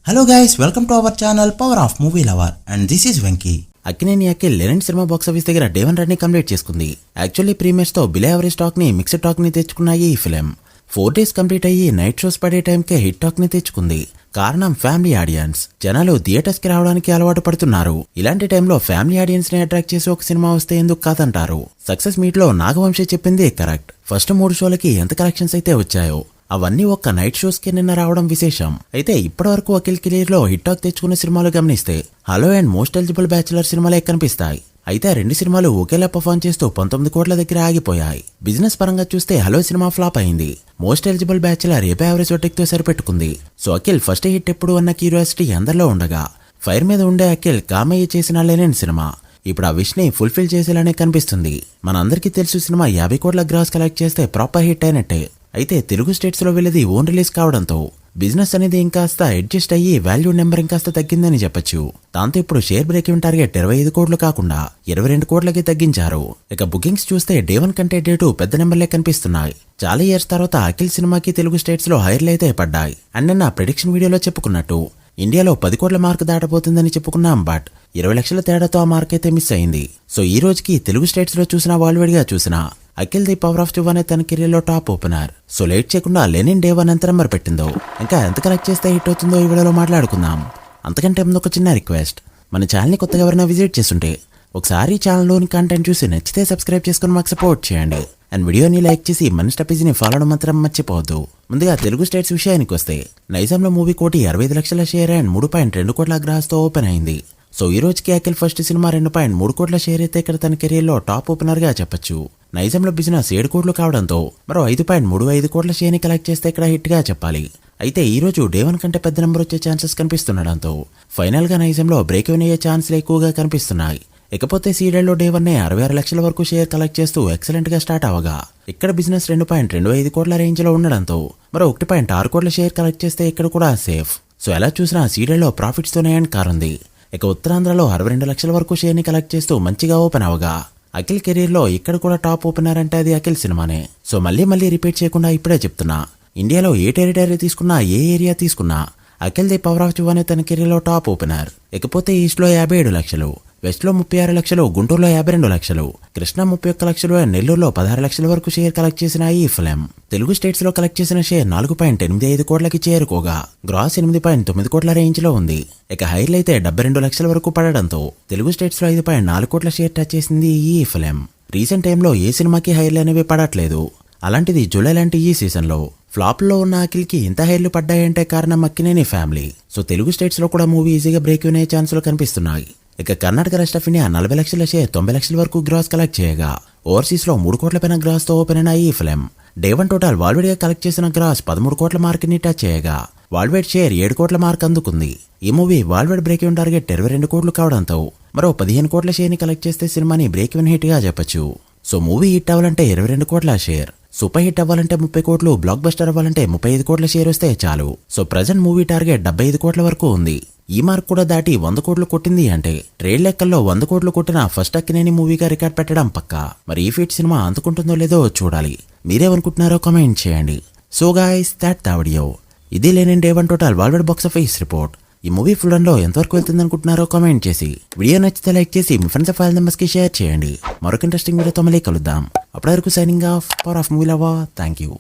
Hello guys, welcome to our channel Power of Movie Lover and this is Venky. Akkineni Akhil legend cinema box office దగ్గర day 1 run ని complete చేసుకుంది. Actually premieres తో below average talk ని mixed talk ని తెచ్చుకున్నాయి ఈ film. 4 days complete అయ్యి night shows పడే టైంకే హిట్ టాక్ ని తెచ్చుకుంది. కారణం ఫ్యామిలీ ఆడియన్స్. జనాలు థియేటర్స్ కి రావడానికి అలవాటు పడుతున్నారు. ఇలాంటి టైంలో ఫ్యామిలీ ఆడియన్స్ ని అట్రాక్ట్ చేసి ఒక సినిమా వస్తే ఎందుకు కాదంటారు. సక్సెస్ మీట్ లో నాగవంశీ చెప్పింది కరెక్ట్. ఫస్ట్ 3 షోలకి ఎంత కలెక్షన్స్ అయితే వచ్చాయో అవన్నీ ఒక్క నైట్ షోస్ కి నిన్న రావడం విశేషం. అయితే ఇప్పటివరకు అఖిల్ కెరీర్ లో హిట్ టాక్ తెచ్చుకున్న సినిమాలు గమనిస్తే hello and most eligible bachelor సినిమాలే కనిపిస్తాయి. అయితే 2 సినిమాలు ఒకేలా పర్ఫార్మ్ చేస్తూ 19 కోట్ల దగ్గర ఆగిపోయాయి. బిజినెస్ పరంగా చూస్తే హలో సినిమా ఫ్లాప్ అయింది. Most eligible bachelor AP average తో సరిపెట్టుకుంది. సో అఖిల్ ఫస్ట్ హిట్ ఎప్పుడు అన్న క్యూరియాసిటీ అందరిలో ఉండగా ఫైర్ మీద ఉండే అఖిల్ కామయ్య చేసిన లెజెండ్ సినిమా ఇప్పుడు ఆ విష్ ని ఫుల్ఫిల్ చేసేలానే కనిపిస్తుంది. మనందరికీ తెలుసు సినిమా 50 కోట్ల గ్రాస్ కలెక్ట్ చేస్తే ప్రాపర్ హిట్ అయినట్టే. అయితే తెలుగు స్టేట్స్ లో వెళ్ళేది ఓన్ రిలీజ్ కావడంతో బిజినెస్ అనేది ఇంకాస్త అడ్జస్ట్ అయ్యి వాల్యూ నెంబర్ ఇంకాస్త తగ్గిందని చెప్పొచ్చు. దాంతో ఇప్పుడు షేర్ బ్రేక్ ఈవెన్ టార్గెట్ 25 కోట్లు కాకుండా 22 కోట్లకి తగ్గించారు. ఇక బుకింగ్స్ చూస్తే డే 1 కంటే డే 2 పెద్ద నెంబర్లే కనిపిస్తున్నాయి. చాలా ఇయర్స్ తర్వాత అఖిల్ సినిమాకి తెలుగు స్టేట్స్ లో హైర్లు అయితే పడ్డాయి. అండ్ నిన్న ప్రెడిక్షన్ వీడియోలో చెప్పుకున్నట్టు ఇండియాలో 10 కోట్ల మార్క్ దాటబోతుందని చెప్పుకున్నాం. బట్ 20 లక్షల తేడాతో ఆ మార్క్ అయితే మిస్ అయింది. సో ఈ రోజుకి తెలుగు స్టేట్స్ లో చూసినా వాల్వేడిగా చూసినా అఖిల్ ది పవర్ ఆఫ్ 2 అనే తన కెరీర్ లో టాప్ ఓపెనర్. సో లేట్ చేయకుండా లెనిన్ డే 1 ఎంత నెంబర్ పెట్టిందో ఇంకా ఎంత కలెక్ట్ చేస్తే హిట్ అవుతుందో ఈ వీడియోలో మాట్లాడుకుందాం. అంతకంటే ముందు ఒక చిన్న రిక్వెస్ట్, మన ఛానల్ ని కొత్తగా ఎవరైనా విజిట్ చేస్తుంటే ఒకసారి ఛానల్లోని కంటెంట్ చూసి నచ్చితే సబ్స్క్రైబ్ చేసుకుని మాకు సపోర్ట్ చేయండి. అండ్ వీడియోని లైక్ చేసి మన స్టపీజీని ఫాలో అవడం మాత్రం మర్చిపోవద్దు. ముందుగా తెలుగు స్టేట్స్ విషయానికి వస్తే నైజాంలో మూవీ 1.65 లక్షల షేర్ అండ్ 3.2 కోట్ల గ్రాస్ తో ఓపెన్ అయింది. సో ఈ రోజుకి అఖిల్ ఫస్ట్ సినిమా 2.3 కోట్ల షేర్ అయితే ఇక్కడ తన కెరీర్ లో టాప్ ఓపెనర్ గా చెప్పొచ్చు. నైజాంలో బిజినెస్ 7 కోట్లు కావడంతో మరో 5.35 కోట్ల షేర్ ని కలెక్ట్ చేస్తే ఇక్కడ హిట్ గా చెప్పాలి. అయితే ఈ రోజు డే 1 కంటే పెద్ద నెంబర్ వచ్చే ఛాన్సెస్ కనిపిస్తుండడంతో ఫైనల్ గా నైజాంలో బ్రేక్ ఈవెన్ అయ్యే ఛాన్స్లు ఎక్కువగా కనిపిస్తున్నాయి. ఇకపోతే సీరియల్ లో డే 1 66 లక్షల వరకు షేర్ కలెక్ట్ చేస్తూ ఎక్సలెంట్ గా స్టార్ట్ అవగా ఇక్కడ బిజినెస్ 2.25 కోట్ల రేంజ్ లో ఉండడంతో మరో 1.6 కోట్ల షేర్ కలెక్ట్ చేస్తే ఇక్కడ కూడా సేఫ్. సో ఎలా చూసినా సీరియల్ లో ప్రాఫిట్స్ తోనే ఎండ్ కారుంది. ఇక ఉత్తరాంధ్రలో 62 లక్షల వరకు షేర్ ని కలెక్ట్ చేస్తూ మంచిగా ఓపెన్ అవగా అఖిల్ కెరీర్ లో ఇక్కడ కూడా టాప్ ఓపెనర్ అంటే అది అఖిల్ సినిమానే. సో మళ్ళీ రిపీట్ చేయకుండా ఇప్పుడే చెప్తున్నా, ఇండియాలో ఏ టెరిటరీ తీసుకున్నా ఏ ఏరియా తీసుకున్నా అఖిల్ ది పవర్ ఆఫ్ 2 అనే తన కెరీర్ లో టాప్ ఓపెనర్. ఇకపోతే ఈస్ట్ లో 57 లక్షలు, వెస్ట్ లో 36 లక్షలు, గుంటూరులో 52 లక్షలు, కృష్ణా 31 లక్షలు, నెల్లూరులో 16 లక్షల వరకు షేర్ కలెక్ట్ చేసిన ఈ ఫిల్మ్ తెలుగు స్టేట్స్ లో కలెక్ట్ చేసిన షేర్ 4.85 కోట్లకి చేరుకోగా గ్రాస్ 8.9 కోట్ల రేంజ్ లో ఉంది. ఇక హైర్లు అయితే 72 లక్షల వరకు పడడంతో తెలుగు స్టేట్స్ లో 5.4 కోట్ల షేర్ టచ్ చేసింది ఈ ఫిల్మ్. రీసెంట్ టైంలో ఏ సినిమాకి హైర్లు అనేవి పడట్లేదు. అలాంటిది జూలై లాంటి ఈ సీజన్ లో ఫ్లాప్ లో ఉన్న అఖిల్ కి ఇంత హైర్లు పడ్డాయంటే కారణం Akkineni family. So Telugu states లో కూడా మూవీ ఈజీగా బ్రేక్ అయ్యే ఛాన్సులు కనిపిస్తున్నాయి. ఇక కర్ణాటక రెస్ట్ ఆఫ్ ఇండియా 40 లక్షల షేర్ 90 లక్షల వరకు గ్రాస్ కలెక్ట్ చేయగా ఓవర్సీస్ లో 3 కోట్ల పైన గ్రాస్ తో ఓపెన్ అయిన ఈ ఫిల్మ్ డే 1 టోటల్ వరల్డ్ గా కలెక్ట్ చేసిన గ్రాస్ 13 కోట్ల మార్క్ ని టచ్ చేయగా వరల్డ్ వైడ్ షేర్ 7 కోట్ల మార్క్ అందుకుంది. ఈ movie world wide break even target 22 కోట్లు కావడంతో మరో 15 కోట్ల షేర్ ని కలెక్ట్ చేస్తే సినిమాని బ్రేక్ ఈవెన్ హిట్ గా చెప్పొచ్చు. సో మూవీ హిట్ అవ్వాలంటే 22 కోట్ల షేర్, సూపర్ హిట్ అవ్వాలంటే 30 కోట్లు, బ్లాక్ బస్టర్ అవ్వాలంటే 35 కోట్ల షేర్ వస్తే చాలు. సో ప్రెజెంట్ మూవీ టార్గెట్ 75 కోట్ల వరకు ఉంది. ఈ మార్క్ కూడా దాటి 100 కోట్లు కొట్టింది అంటే ట్రేడ్ లెక్కల్లో 100 కోట్లు కొట్టిన ఫస్ట్ అక్కినేని మూవీగా రికార్డ్ పెట్టడం పక్కా. మరి ఈ ఫీట్ సినిమా అందుకుంటుందో లేదో చూడాలి. మీరేమనుకుంటున్నారో కామెంట్ చేయండి. So guys that the video. ఇది Lenin day 1 total world box office report. ఈ మూవీ ఫుల్ రన్ లో ఎంతవరకు వెళ్తుంది అనుకుంటున్నారో కామెంట్ చేసి వీడియో నచ్చితే లైక్ చేసి మీ ఫ్రెండ్స్ ఫైల్ మెంబర్స్ కి షేర్ చేయండి. మరొక ఇంట్రెస్టింగ్ వీడియోతో మళ్ళీ కలుద్దాం. అప్పటి వరకు signing off, power of movie lover. Thank you.